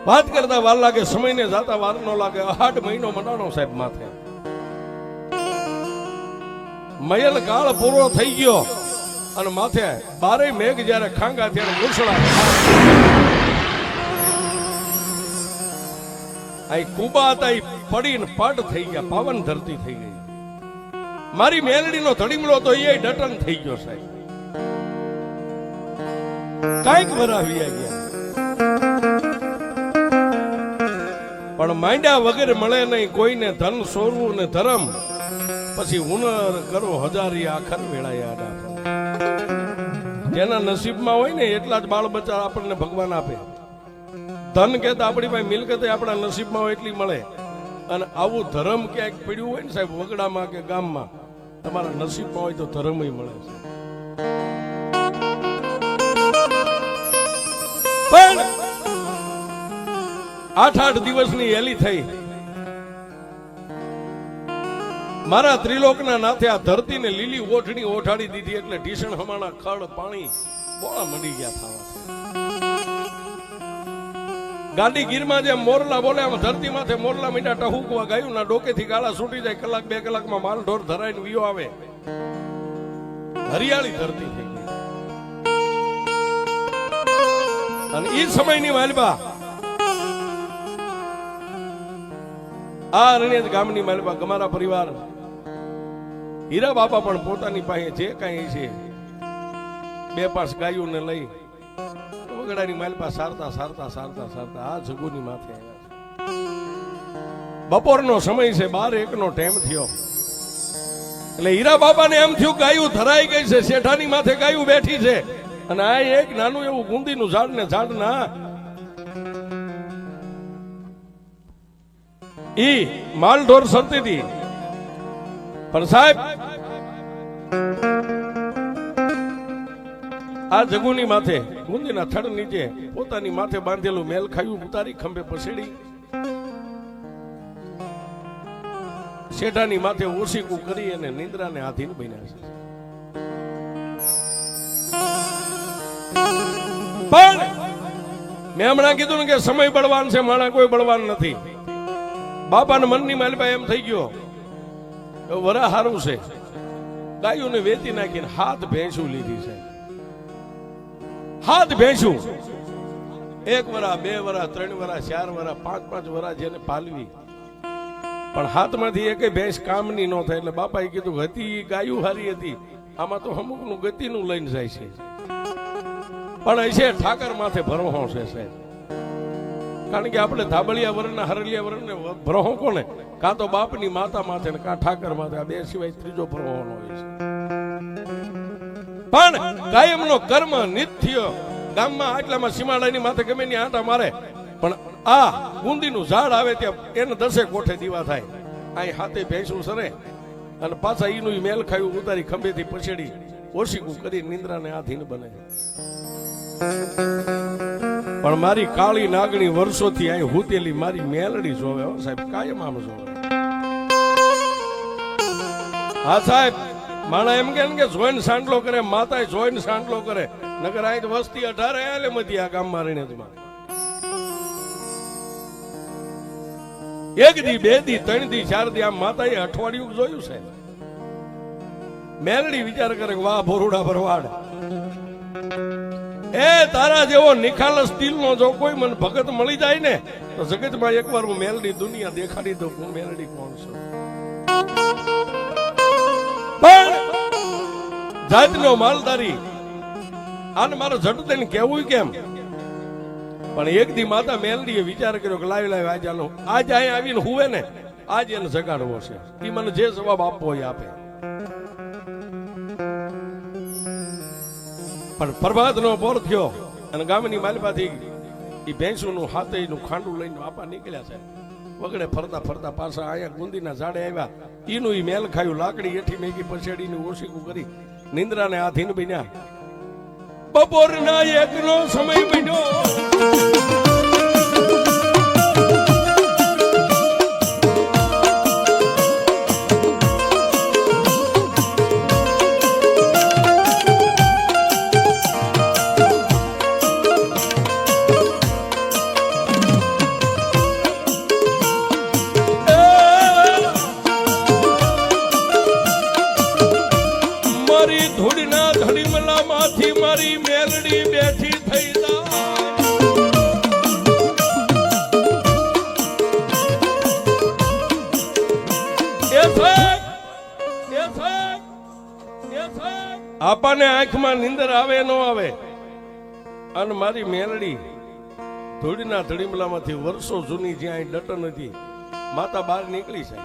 વાત કરતા વાર લાગે, સમયને જાતા વાર ન લાગે. 8 મહિનો મનાણો સાહેબ માથે. મયલ કાળ પૂરો થઈ ગયો અને માથે 12 મેઘ જ્યારે ખાંગા ત્યારે મૂર્છડા આઈ કુબા હતા પડીને પડ થઈ ગયા, પાવન ધરતી થઈ ગઈ. મારી મેલડીનો ધડીમડો તો એ ડટન થઈ ગયો સાહેબ. કાંઈક વરાવી ગયા પણ માંડ્યા વગેરે મળે નહીં કોઈને. ધન સોરવું ને ધર્મ પછી હુનર કરો હજારી આખર વેળાયા. જેના નસીબમાં હોય ને એટલા જ બાળ બચ્ચા આપણને ભગવાન આપે. ધન કહેતા આપણી પાસે મિલકત આપણા નસીબમાં હોય એટલી મળે. અને આવું ધર્મ ક્યાંક પડ્યું હોય ને સાહેબ વગડામાં કે ગામમાં, તમારા નસીબમાં હોય તો ધર્મ મળે છે. પણ 8 દિવસની હેલી થઈ. મારા ત્રિલોકના નાથે આ ધરતીને લીલી ઓઠણી ઓઠાડી દીધી એટલે ઢીસણ હમાણા ખડ પાણી બોળા મંડી ગયા થવા. ગાડી ગીરમાં જેમ મોરલા બોલે આમ ધરતી માથે મોરલા મીંડા ટહુકવા ગાયું ના ડોકેથી ગાળા છૂટી જાય. કલાક 2 કલાકમાં માલ ઢોર ધરાઈને વિયો આવે. હરિયાળી ધરતી થઈ ગઈ. અને એ સમયની માલબા આ રણિયાદ ગામની માલબા ગમારા પરિવાર હીરા બાપા પણ પોતાની પાસે જે કાંઈ છે 2-5 ગાયોને લઈ વગડાની માલપા સારતા સારતા સારતા સારતા આ જગુની માથે આવ્યા. બપોરનો સમય છે, 12-1નો ટાઈમ થયો એટલે હીરા બાપાને એમ થયું ગાયું ધરાઈ ગઈ છે, શેઠાની માથે ગાયું બેઠી છે. અને આ એક નાનું એવું ગુંદીનું ઝાડ ને ઝાડ ના ઈ માલઢોર સરતી હતી. પણ સાહેબ આ જગુની માથે ગુંદીના થડ નીચે પોતાની માથે બાંધેલું મેલ ખાયું ઉતારી ખંભે પસેડી શેઠાની માથે ઓશીકું કરી અને નિંદ્રાને આધીન બન્યા છે. પણ મેં હમણાં કીધું ને કે સમય બળવાન છે, માણા કોઈ બળવાન નથી. બાપાના મનની માલબા એમ થઈ ગયો વરા હારું છે, ગાયોને વેચી નાખીને 7 ભેંસું લીધી છે. 7 ભેંસું 1 વરા 2 વરા 3 વરા 4 વરા 5-5 વરા જેને પાલવી. પણ હાથમાંથી એકે ભેંસ કામની ન થાય એટલે બાપાએ કીધું હતી ગાયું હારી હતી, આમાં તો અમુકનું ગતિનું લઈને જાય છે. પણ હશે ઠાકર માથે ભરોહો છે સાહેબ. કારણ કે આપણે ધાબળિયા વરણના હરલિયા વરણને ભરોહો કોને? કાં તો બાપની માતા માથે ને કાં ઠાકર માથે. આ બે સિવાય ત્રીજો ભરોહો ન હોય છે. પણ કાયમનો કર્મ નિત્ય ગામમાં આટલામાં સીમાડાની માથે ગમે ની આંટા મારે. પણ આ ગુંદીનું ઝાડ આવે ત્યાં એને 10 કોઠે દીવા થાય. અહીં હાથે ભેંસું સરે અને પાછા ઈનું મેલ ખાયું ઉતારી ખંભેથી પછેડી ઓશીકું કરી નિંદ્રાને આધીન બને. પણ મારી કાળી નાગણી વર્ષોથી અહીં હુતેલી મારી મેલડી જોવે હો સાહેબ, કાયમ આમ જોવે. હા સાહેબ, માણા એમ કે જોઈન સાંડલો કરે, માતાએ જોઈન સાંડલો કરે. નગર અહીં વસ્તી 18 આલે મધી આ ગામમાં રણેજમાં. 1 દી 2 દી 3 દી 4 દી આમ માતાએ અઠવાડિયું જોયું છે. મેલડી વિચાર કરે વાહ ભોરુડા ભરવાડ, એ તારા જેવો નિખાલસ દિલનો જો કોઈ મને ભગત મળી જાય ને તો જગતમાં એકવાર હું મેલડી દુનિયા દેખાડી દઉં હું મેલડી કોણ છું. પણ જાતનો માલદારી આને મારો ઝટ દઈને કેવું કેમ? પણ 1 દી માતા મેલડીએ વિચાર કર્યો કે લાવી આજ આનો આજ અહીંયા આવીને હુવે ને આજ એને જગાડવો છે. એ મને જે જવાબ આપવો હોય આપે. પણ પ્રભાત નો પોર થયો અને ગામની માલપાથી એ ભેંસુનું હાથેનું ખાંડું લઈને બાપા નીકળ્યા છે. વગડે ફરતા ફરતા પાછા અહીંયા ગુંદીના ઝાડે આવ્યા. ઈનું ઈ મેલ ખાયું, લાકડી એઠી મેગી પછેડીને ઓશીકું કરી નિંદ્રાને આધીન બન્યા. બપોરના 1નો સમય બન્યો. આપાને આંખમાં નીંદર આવે ન આવે અને મારી મેલડી ધૂળના ધડીમલામાંથી વર્ષો જૂની જ્યાં ડટન હતી માતા બહાર નીકળી છે.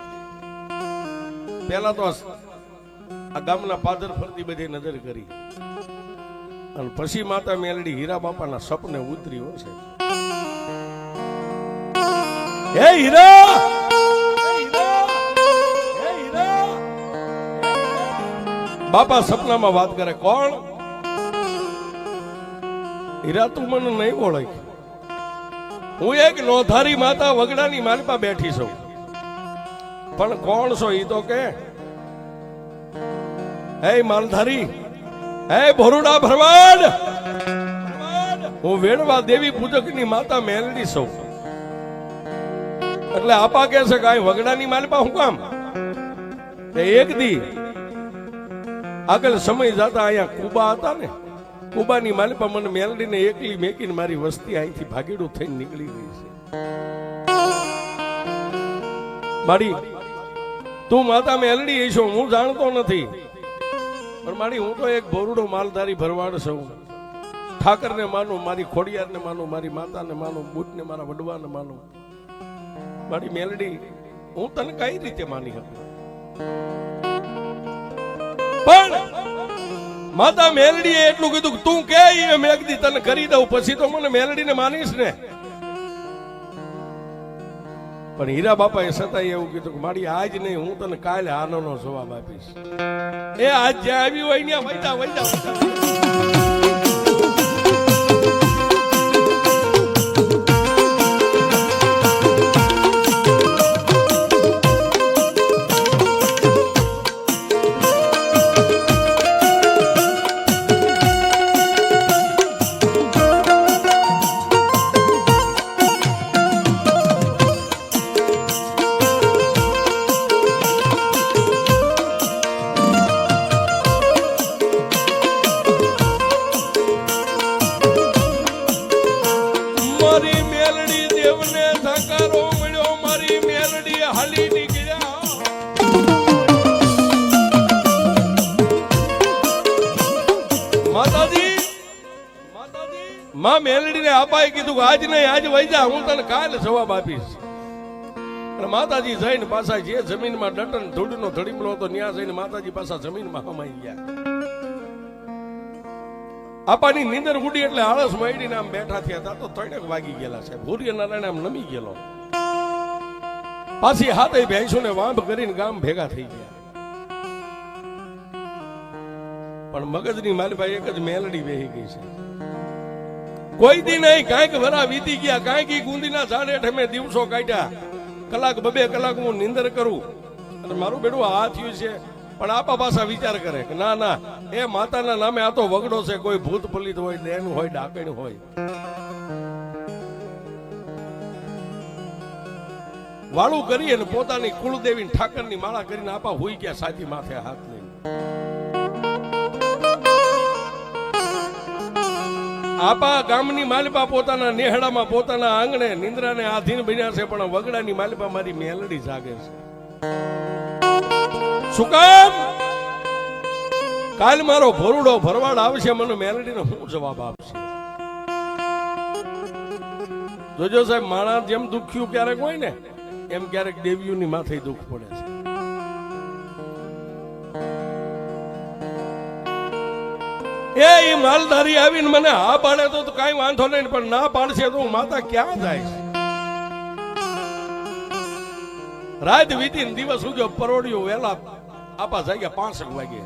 પેલા તો આ ગામના પાદર ફરતી બધી નજર કરી અને પછી માતા મેલડી હીરા બાપાના સપને ઉતરી છે. હે હીરા, બાપા સપનામાં વાત કરે. કોણ? હીરા, તું મને નહીં ઓળખ. હું એક નોધારી માતા વગડાની માલપા બેઠી છું, પણ કોણ છો ઈ તો કે. હે માલધારી, હે ભોરુડા ભરવાડ, હું વેણવા દેવી પૂજકની માતા મેલડી છું. એટલે આપા કે છે કાંઈ વગડાની માલપા હું કામ? એક દી આગળ સમય જતા અહીંયા કુબા હતા ને, કુબાની માલપા મને મેલડીને એકલી મેકીને મારી વસ્તી અહીંથી ભાગેડું થઈને નીકળી ગઈ છે. મારી તું માતા મેલડી છો હું જાણતો નથી, પણ મારી હું તો એક ભોરુડો માલધારી ભરવાડ છું. ઠાકરને માનું, મારી ખોડિયારને માનું, મારી માતાને માનું, બુટને મારા વડવાને માનું. મારી મેલડી, હું તને કઈ રીતે માની શકું? પણ માતા મેલડીએ એટલું કીધું કે તું કે મેં એક દી તને કરી દઉં, પછી તો મને મેલડીને માનીશ ને. પણ હીરા બાપાએ છતાંય એવું કીધું કે મારી આજ નહીં, હું તને કાલે આનોનો જવાબ આપીશ. એ આજ જ્યાં આવી હોય ત્યાં વૈદા વૈદા માં મેલડીને આપાએ કીધું કે આજ નહીં, આજ વઈ જા, હું તને કાલે જવાબ આપીશ. અને માતાજી જઈને પાછા જે જમીનમાં ડટન ધૂળનો ધડીમલો હતો ત્યાં જઈને માતાજી પાછા જમીનમાં હમાઈ ગયા. આપાની નીંદર ઉડી એટલે આળસ માંડીને આમ બેઠા થયા હતા તો 3 વાગી ગયેલા છે. સૂર્યનારાયણ આમ નમી ગયેલો. પાછી હાથે ભેંસોને વાંભ કરીને ગામ ભેગા થઈ ગયા. પણ મગજની માલભાઈ એક જ મેલડી બેહી ગઈ છે. કોઈ દી નહીં, કાંઈક વરા વીતી ગયા, કાંઈક ગુંદીના ઝાડ હેઠ મેં દિવસો કાઢ્યા. કલાક 2 કલાક હું નિંદર કરું અને મારું બેડું આ થયું છે. પણ આપા પાછા વિચાર કરે કે ના ના, એ માતાના નામે આ તો વગડો છે, કોઈ ભૂત પલિત હોય, દેન હોય, ડાકણ હોય. વાળું કરી અને પોતાની કુળદેવી ઠાકરની માળા કરીને આપા હોઈ ગયા સાચી માથે હાથ લઈને. આપા ગામની માલપા પોતાના નેહડામાં પોતાના આંગણે નિંદ્રાને આધીન બન્યા છે, પણ વગડાની માલપા મારી મેલડી જાગે છે. શું કામ? કાલ મારો ભોરુડો ભરવાડ આવશે, મને મેલડીને શું જવાબ આપશે? જોજો સાહેબ, માણસ જેમ દુખ્યું ક્યારેક હોય ને એમ ક્યારેક દેવીઓની માથે દુઃખ પડે છે. એ માલધારી આવીને મને હા પાડે તો કઈ વાંધો નહીં, પણ ના પાડશે તો માતા ક્યાં જાય? રાત વીતીને દિવસ ઉગ્યો, પરોડિયો વેલા આપા જાગ્યા 5 વાગે.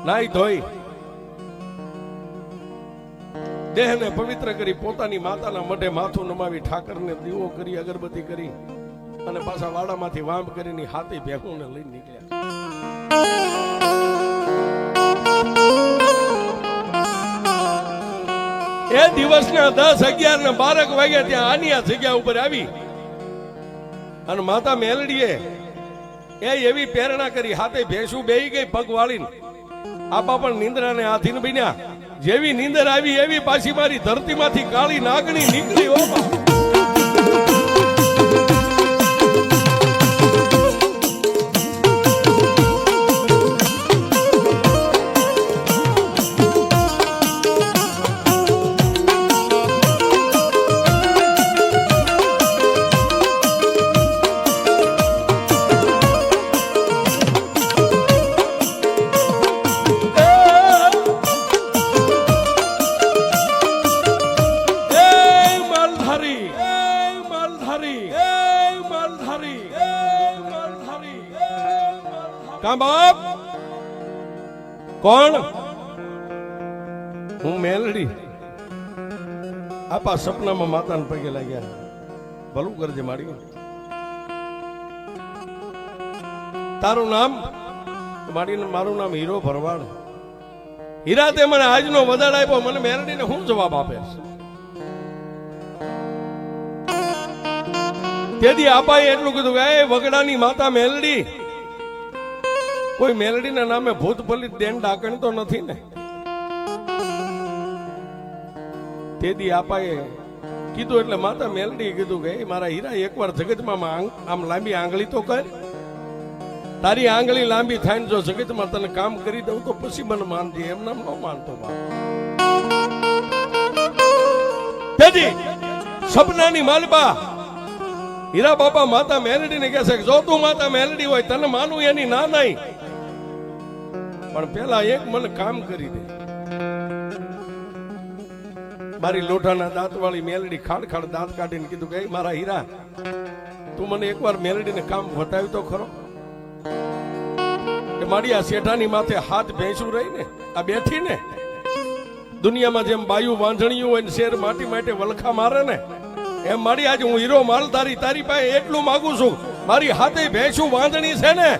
નાઈ ધોઈ દેહને પવિત્ર કરી પોતાની માતાના મઢે માથું નમાવી ઠાકરને દીવો કરી અગરબત્તી કરી અને પાછા વાડામાંથી વાંભ કરીને હાથી ભેગું ને લઈને નીકળ્યા. એ દિવસના 10, 11 ને 12 વાગ્યા ત્યાં આની આ જગ્યા ઉપર આવી અને માતા મેલડીએ એવી પ્રેરણા કરી, હાથે ભેંસું બેહી ગઈ પગ વાળીને. આપા પણ નિંદ્રાને આધીન બન્યા. જેવી નીંદર આવી એવી પાછી મારી ધરતીમાંથી કાળી નાગણી નીકળી. કા બાપ કોણ? હું મેલડી. આપા સપનામાં માતાને પગે લાગ્યા. ભલું કરજે મારી. તારું નામ? મારું નામ હીરો ભરવાડ. હીરા તે મને આજનો વધાર આપ્યો, મને મેલડીને શું જવાબ આપે? તેથી આપાએ એટલું કીધું કે એ વગડાની માતા મેલડી, કોઈ મેલડીના નામે ભૂત ભલિત દેન ડાકણ તો નથી ને? તેથી આપાએ કીધું એટલે માતા મેલડી કીધું કે મારા હીરા એકવાર જગતમાં આમ લાંબી આંગળી તો કર. તારી આંગળી લાંબી થાય ને જો જગતમાં તને કામ કરી દઉં તો પછી મને માનજે, એમ નામ ન માનતો બાપ. તેથી સપનાની માલબા હીરા બાપા માતા મેલડીને કહે છે કે જો તું માતા મેલડી હોય તને માનું એની ના નહીં, પણ પેલા એક મને કામ કરી દે. મારી લોઢાના દાંત વાળી મેલડી ખાડ ખાડ દાંત કાઢીને કીધું કે મારા હીરા તું મને એકવાર મેલડીને કામ બતાવ્યું તો ખરો. કે મારી આ શેઠાની માથે હાથ ભેંસું રહી ને આ બેઠી ને દુનિયામાં જેમ બાયું વાંધણીયું હોય ને શેર માટી માટે વલખા મારે ને એમ મારી આજે હું હીરો માલધારી તારી પાસે એટલું માંગુ છું, મારી હાથે ભેંસું વાંધણી છે ને,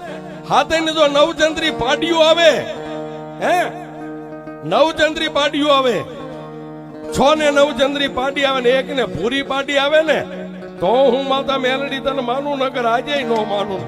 હાથે ને જો નવચંદ્રી પાડિયું આવે, હે નવચંદ્રી પાડિયું આવે, 6 ને નવચંદ્રી પાડી આવે ને 1 ને ભૂરી પાડી આવે ને તો હું માતા મેલડી તને માનું, નગર આજે ન માનું.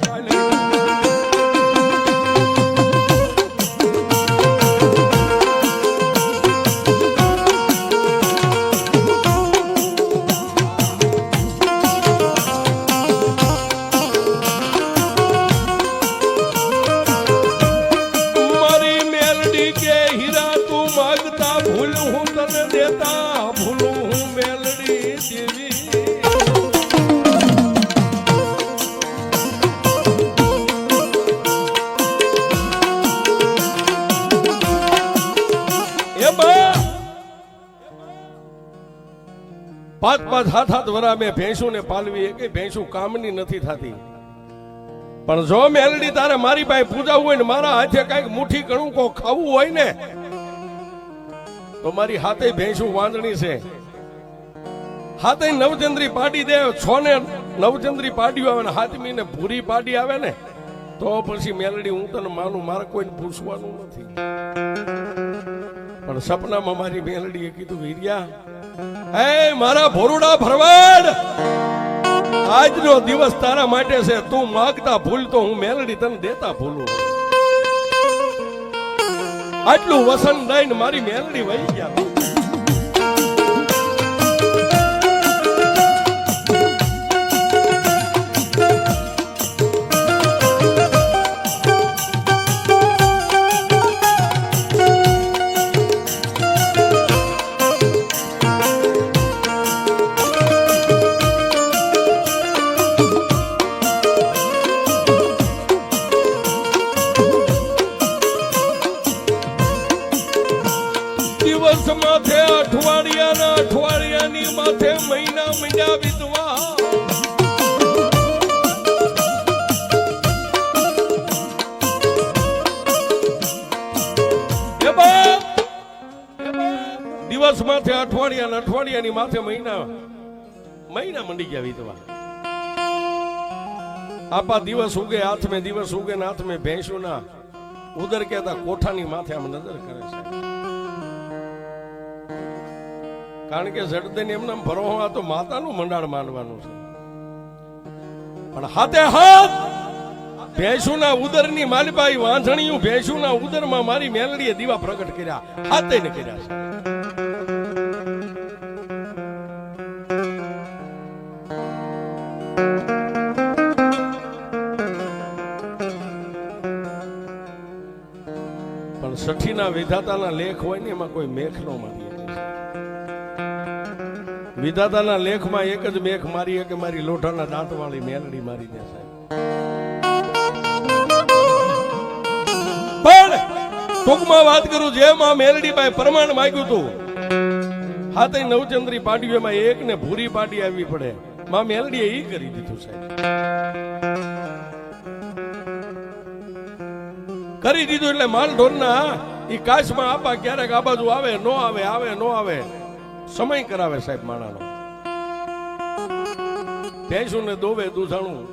પાંચ હાથ વરા મેં ભેંસું ને પાલવી, એ કઈ ભેંસું કામની નથી થતી. પણ જો મેલડી તારે મારી પાસે પૂજાવું હોય ને મારા હાથે કઈક મુઠ્ઠી ઘણું કો ખાવું હોય ને તો મારી હાથે ભેંસું વાંદણી છે, હાથે નવચંદ્રી પાડી દે, 6 ને નવચંદ્રી પાડ્યું આવે ને હાથમી ને ભૂરી પાડી આવે ને તો પછી મેલડી હું તને માનું, મારે કોઈને પૂછવાનું નથી. પણ સપનામાં મારી મેલડીએ કીધું વીર્યા હે મારા ભોરુડા ભરવાડ, આજનો દિવસ તારા માટે છે, તું માગતા ભૂલ તો હું મેલડી તને દેતા ભૂલું. આટલું વસન દઈને મારી મેલડી વહી ગયા. અઠવાડિયાની માથે મહિના વીતવા, દિવસ માથે અઠવાડિયાની માથે મહિના મંડી ગયા વીતવા. આપા દિવસ ઉગે હાથમે, દિવસ ઉગે ને હાથમે ભેંસું ના ઉદર કેતા કોઠાની માથે આમ નજર કરે છે. કારણ કે જડદેને એમને ભરવા તો માતાનું મંડાણ માનવાનું છે, પણ હાથે હાથ ભેંસુના ઉદરની માલબાઈ વાંધણીયું ભેંસુના ઉદરમાં મારી મેલડીએ દીવા પ્રગટ કર્યા, હાથે ને કર્યા છે. પણ સઠીના વિધાતાના લેખ હોય ને એમાં કોઈ મેખ ન મારી. વિધાતાના લેખમાં એક જ મેખ મારી કે મારી લોઢાના દાંત વાળી મેલડી મારી દે સાહેબ. પણ ટૂંકમાં વાત કરું, જેમ આ મેલડી પાસે પ્રમાણ માંગ્યું હતું, હાથે નવચંદ્રી પાડ્યું એમાં 1 ને ભૂરી પાડી આવી પડે, માં મેલડીએ ઈ કરી દીધું સાહેબ. કરી દીધું એટલે માલ ઢોરના ઈ કાશમાં આપા ક્યારેક આ બાજુ આવે નો આવે આવે નો આવે સમય કરાવે સાહેબ માણાનો. ભેંસું ને દોવે દૂધાણું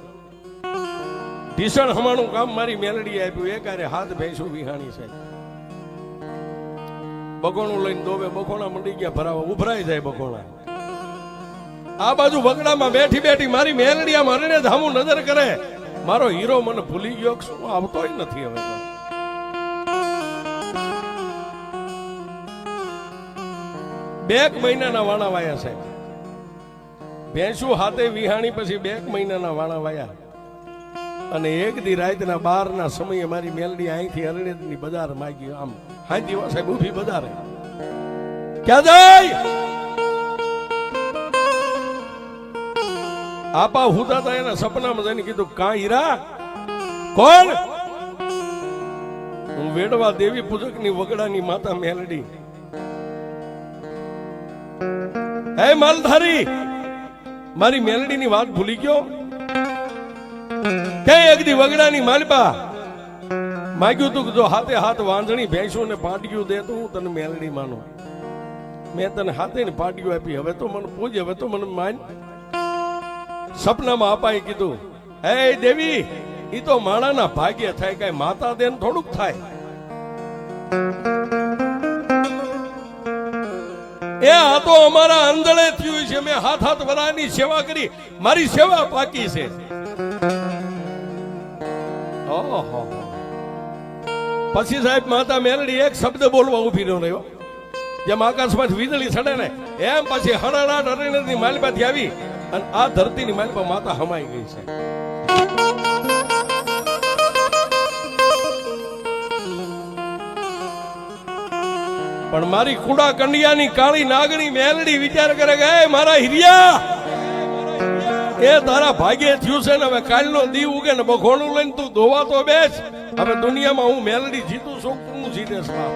ભીષણ હમાણું કામ મારી મેલડી આપ્યું. એકારે હાથ ભેંસું વિહાણી છે. બગોણું લઈને દોવે બગોણા મંડી ગયા ભરાવા ઉભરાઈ જાય બગોણા. આ બાજુ વગડામાં બેઠી બેઠી મારી મેલડી આમ હરણે ધામું નજર કરે. મારો હીરો મને ભૂલી ગયો શું આવતોય નથી હવે. બે મહિનાના વાણા વાયા સાહેબ. ભેંસું હાથે વિહાણી પછી 2 મહિનાના વાણા વાયા. અને એક દી રાતના 12 સમયે મારી મેલડી અહીંથી અરણેજની બજાર માગી. આમ હાંજી સાહેબ ઊભી બજારે ક્યાં જાય આપા હુતા હતા એના સપનામાં જઈને કીધું કા હીરા કોણ? હું વેડવા દેવી પૂજકની વગડાની માતા મેલડી. હે માલધારી મારી મેલડીની વાત ભૂલી ગયો કે એક દી વગડાની માલપા માગ્યું તું જો હાથે હાથ વાંધણી ભેંસું ને પાટિયું દે તો હું તને મેલડી માનું. મેં તને હાથે ને પાટિયું આપી. હવે તો મને પૂજ, હવે તો મને માન. સપનામાં અપાઈ કીધું હે દેવી ઈ તો માણાના ભાગ્ય થાય, કઈ માતા દેન થોડુંક થાય. એ આ તો અમારા આંધળે થયું છે. મેં હાથ હાથ વરાની સેવા કરી, મારી સેવા પાકી છે. ઓહો પછી સાહેબ માતા મેલડી એક શબ્દ બોલવા ઉભી ન રહ્યો. જેમ આકાશમાં વીજળી ચડે ને એમ પછી હણારાટ અરણ્યની માલપાથી આવી અને આ ધરતીની માલપા માતા હમાઈ ગઈ છે. પણ મારી કુડા કંડિયાની કાળી નાગણી મેલડી વિચાર કરે કે મારા હિરિયા એ તારા ભાગ્યે થયું છે ને હવે કાલનો દી ઉગે ને બખોણું લઈને તું ધોવા તો બેસ. હવે દુનિયામાં હું મેલડી જીતું છું, હું જીતેશ બાપ.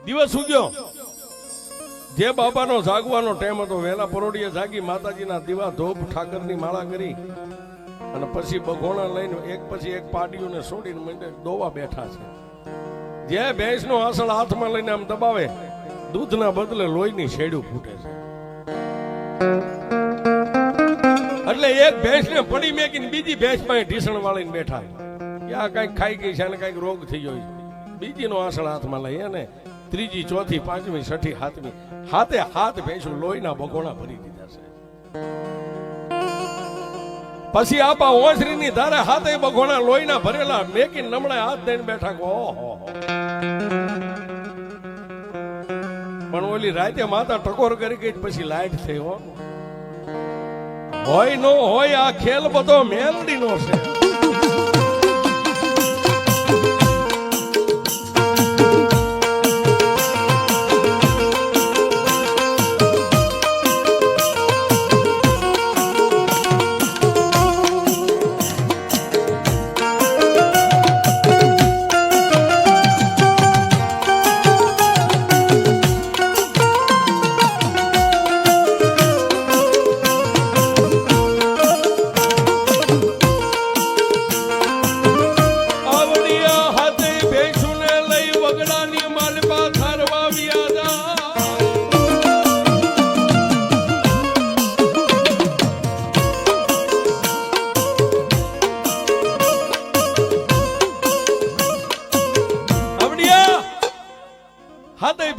દિવસ ઉગ્યો. જે બાપાનો જાગવાનો ટાઈમ હતો વેલા પરોડીએ જાગી માતાજીના દીવા ધોપ ઠાકરની માળા કરી અને પછી બગોણા લઈને એક પછી એક પાડીઓને છોડીને મંડે દોવા બેઠા છે. જે ભેંસનો આસળ હાથમાં લઈને આમ દબાવે દૂધના બદલે લોહીની શેડું ફૂટે છે. એટલે એક ભેંસને પડી મેકીને બીજી ભેંસ પાસે ઢીસણ વાળીને બેઠા. ક્યાં કઈક ખાઈ ગઈ છે અને કઈક રોગ થઈ ગયો છે. બીજીનો આસળ હાથમાં લઈ અને ત્રીજી ચોથી પાંચમી છઠ્ઠી સાતમી હાથે હાથ ભેંસું લોહીના બગોણા ભરી દીધા છે. પછી આપા ઓસરીની ધારે હાથે બગોણા લોહીના ભરેલા મેકી નમણે હાથ દઈને બેઠા. ઓહો પણ ઓલી રાતે માતા ટકોર કરી ગઈ પછી લાઈટ થઈ. હોય નો હોય આ ખેલ બધો મેલડી નો છે.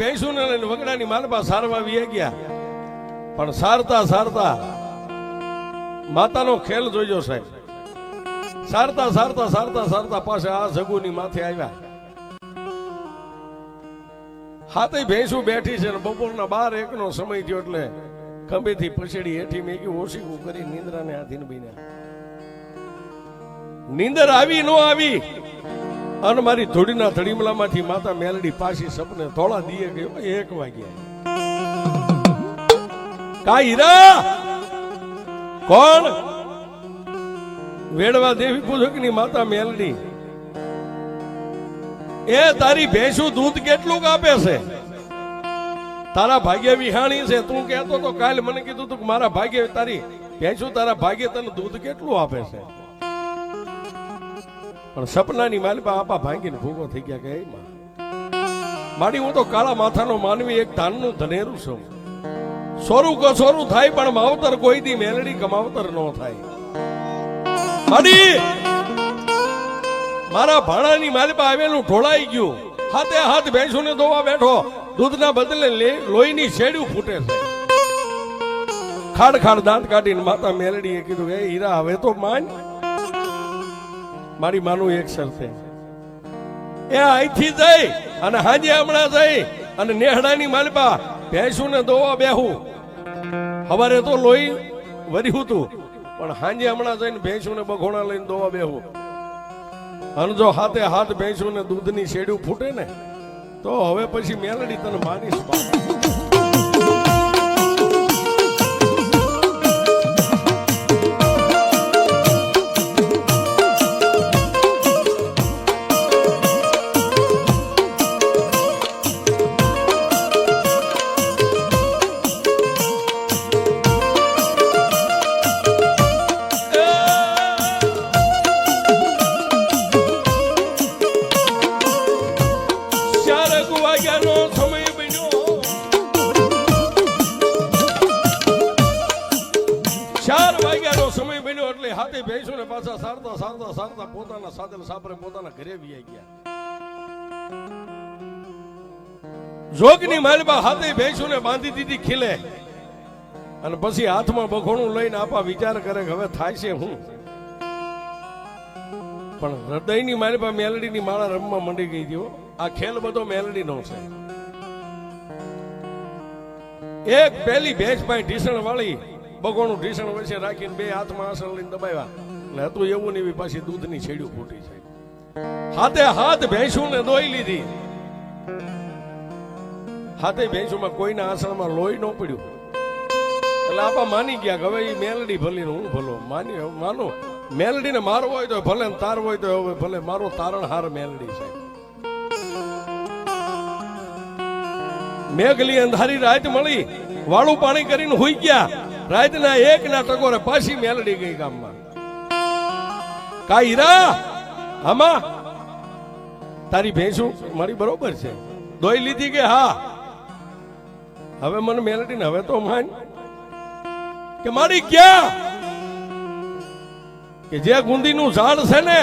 ભેંસુને લઈને વગડાની માલપા સારવા વી ગયા. પણ સારતા સારતા માતાનો ખેલ જોઈજો સાહેબ. સારતા સારતા સારતા સારતા પાસે આ જગુની માથે આવ્યા. હાથે ભેંસું બેઠી છે ને બપોરના 12-1 સમય થયો એટલે ખંભેથી પછેડી હેઠી મેકી ઓશીકું કરી નિંદ્રાને આધીન બન્યા. નીંદર આવી નો આવી અને મારી ધોડીના ધડીમલામાંથી માતા મેલડી પાછી સપને થોડા દીએ ગયો 1 વાગ્યા. કા હીરા કોણ? વેડવા દેવી પૂજકની માતા મેલડી. એ તારી ભેંસું દૂધ કેટલું આપે છે? તારા ભાગ્ય વિહાણી છે. તું કહેતો તો કાલ મને કીધું તું મારા ભાગ્ય તારી ભેંસું તારા ભાગ્ય તને દૂધ કેટલું આપે છે? પણ સપનાની માલિપા આપા ભાંગીને ભૂગો થઈ ગયા કે માડી હું તો કાળા માથાનો માનવી એક ધાનનું ધનેરું છું. સોરું કો સોરું થાય પણ માવતર કોઈ દી મેલડી કમાવતર ન થાય. માડી મારા ભાણાની માલિપા આવેલું ઢોળાઈ ગયું. હાથે હાથ ભેંસુને દોવા બેઠો. દૂધના બદલે લોહીની શેડ્યું ફૂટે છે. ખાડ ખાડ દાંત કાઢીને માતા મેલડીએ કીધું એ હીરા હવે તો માન. મારી માનું એક શરતે એ અહીંથી જઈ અને હાજે હમણાં જઈ અને નેહડાની માલિપા ભેંસુને દોવા બેહું. હવારે તો લોહી વર્યું તું પણ હાજે હમણાં જઈને ભેંસુને બઘોણા લઈને દોવા બેહું. અને જો હાથે હાથ ભેંસુને દૂધની શેડ્યું ફૂટે ને તો હવે પછી મેલડી તને માનીશ. હાથે ભેંસુને પાછા સારતા સારતા સારતા પોતાના સાધન સાપરે પોતાના ઘરે વી ગયા. જોગની માલબા હાથે ભેંસુને બાંધી દીધી ખીલે અને પછી હાથમાં બખોણું લઈને આપા વિચાર કરે હવે થાય છે હું. પણ હૃદયની માલબા મેલડીની માળા રમવા મંડી ગઈ હતી. આ ખેલ બધો મેલડીનો છે. એક પેલી ભેંસ પાસે ઢીસણ વાળી બગોણું ઢીસણ વચ્ચે રાખીને 2 હાથમાં આસણ લઈને દબાવ્યા એટલે હતું એવું ને પાછી દૂધની છેડ્યું ફૂટી છે. હાથે હાથ ભેંસુને દોઈ લીધી. હાથે ભેંસુમાં કોઈના આસણમાં લોહી ન પડ્યું એટલે આપા માની ગયા કે હવે એ મેલડી ભલી હું ભલો માનો. મેલડીને મારવો હોય તો ભલે તારવો હોય તો હવે ભલે મારો તારણહાર મેલડી છે. મેઘલી અંધારી રાત મળી વાળું પાણી કરીને હુઈ ગયા. રાતના 1ના ટકોરે પાછી મેલડી ગઈ ગામમાં. કા હીરા આમાં તારી ભેંસું મારી બરોબર છે દોઈ લીધી કે હા? હવે મને મેલડીને હવે તો માન કે મારી ક્યાં કે જે ગુંદીનું ઝાડ છે ને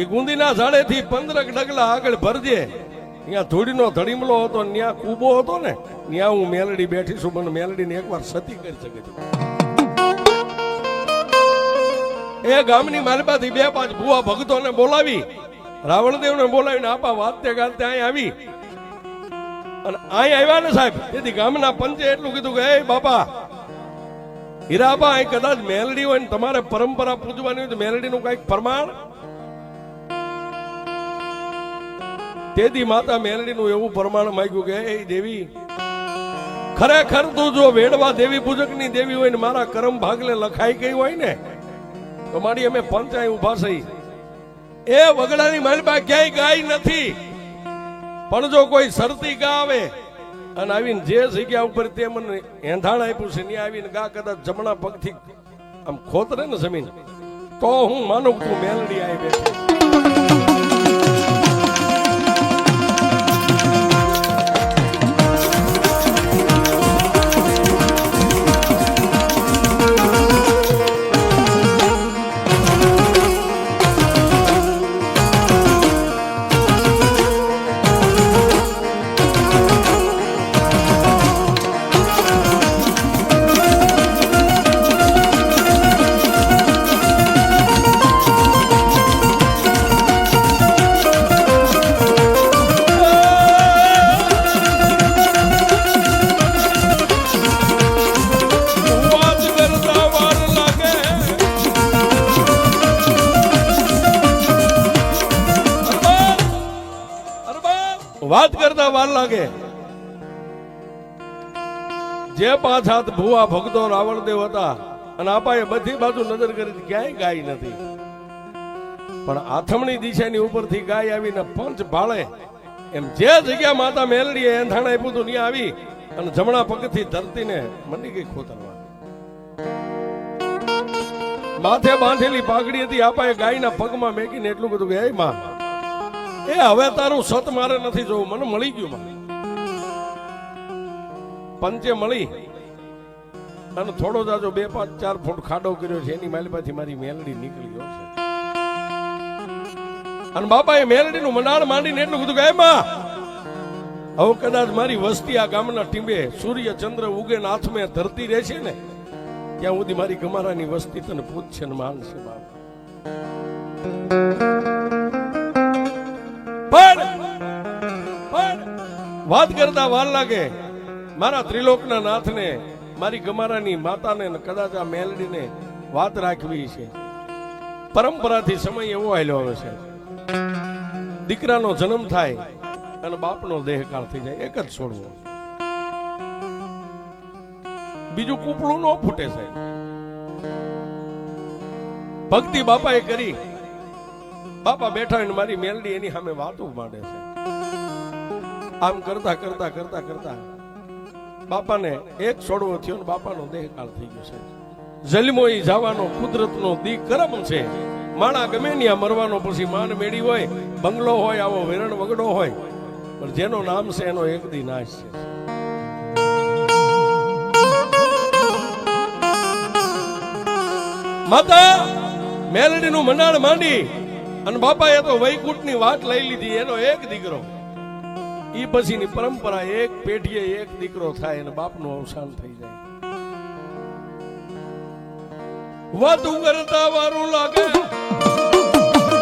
એ ગુંદીના ઝાડેથી 15 ડગલા આગળ ભરજે. અહીંયા ધૂળીનો ધડીમલો હતો ત્યાં કૂબો હતો ને ત્યાં હું મેલડી બેઠી છું. મને મેલડીને એકવાર સતી કરી શકે છે. એ ગામની માલબાથી 2-5 ભુવા ભક્તોને બોલાવી રાવણદેવને બોલાવીને આપા વાતે ગાતે અહીં આવી અને અહીં આવ્યા ને સાહેબ. તેથી ગામના પંચે એટલું કીધું કે એ બાપા હીરાબા અહીં કદાચ મેલડી હોય ને તમારે પરંપરા પૂજવાની હોય તો મેલડીનું કઈક પ્રમાણ. તેથી માતા મેલડીનું એવું પ્રમાણ માંગ્યું કે એ દેવી ખરેખર તું જો વેડવા દેવી પૂજકની દેવી હોય ને મારા કરમ ભાગલે લખાઈ ગઈ હોય ને તો મારી અમે પંચાય ઉભા થઈ. એ વગડાની માલબા ક્યાંય ગાય નથી પણ જો કોઈ શરતી ગા આવે અને આવીને જે જગ્યા ઉપર તે મને એંધાણ આપ્યું છે ત્યાં આવીને ગા કદાચ જમણા પગથી આમ ખોતરે ને જમીન તો હું માનું તું મેલડી આવી બેઠી. વાત કરતા વાર લાગે. જે 5 હાથ ભુવા ભગતો રાવણદેવ હતા અને આપાએ બધી બાજુ નજર કરી ક્યાંય ગાય નથી, પણ આથમણી દિશાની ઉપરથી ગાય આવીને પંચ ભાળે એમ જે જગ્યા માતા મેલડીએ એંધાણ આપ્યું હતું ત્યાં આવી અને જમણા પગથી ધરતીને મંડી ગઈ ખોતરવા. માથે બાંધેલી પાઘડી હતી, આપાએ ગાયના પગમાં મેકીને એટલું બધું કે હે માં, એ હવે તારું સત મારે નથી જોવું, મને મળી ગયું માં. પંચે મળી અને થોડો જાજો 2, 5, 4 ફૂટ ખાડો કર્યો છે, એની માલિપાથી મારી મેલડી નીકળી ગયો છે. અને બાપાએ મેલડીનું મનાળ માંડીને એટલું બધું કે માં, હવે કદાચ મારી વસ્તી આ ગામના ટીંબે સૂર્ય ચંદ્ર ઉગે ને હાથમાં ધરતી રહેશે ને ત્યાં સુધી મારી ગમારાની વસ્તી તને પૂછશે ને માનશે બાપ. પણ વાત કરતા વાર લાગે. મારા ત્રિલોકના નાથને, મારી ગમારાની માતાને કદાચ આ મેલડીને વાત રાખવી છે. પરંપરાથી સમય એવો આવેલો આવે છે, દીકરાનો જન્મ થાય અને બાપનો દેહકાળ થઈ જાય, એક જ છોડવો, બીજું કૂપળું ન ફૂટે સાહેબ. ભક્તિ બાપાએ કરી, બાપા બેઠા હોય મારી મેલડી એની સામે વાતો માંડે છે. આમ કરતા કરતા કરતા કરતા બાપાને એક છોડવો થયો ને બાપાનો દેહકાળ થઈ ગયો છે. જન્મો ઈ જવાનો કુદરતનો દી કરમ છે. માણા ગમે ત્યાં મરવાનો, પછી માન મેળી હોય, બંગલો હોય, આવો વેરણ વગડો હોય, પણ જેનો નામ છે એનો એક દી નાશ છે. માતા મેલડીનું મનાળ માંડી અને બાપાએ તો વૈકુંઠની વાત લઈ લીધી. એનો એક દીકરો, ઈ પછીની પરંપરા એક પેઢીએ એક દીકરો થાય અને બાપનું અવસાન થઈ જાય. વાતું કરતા વારું લાગે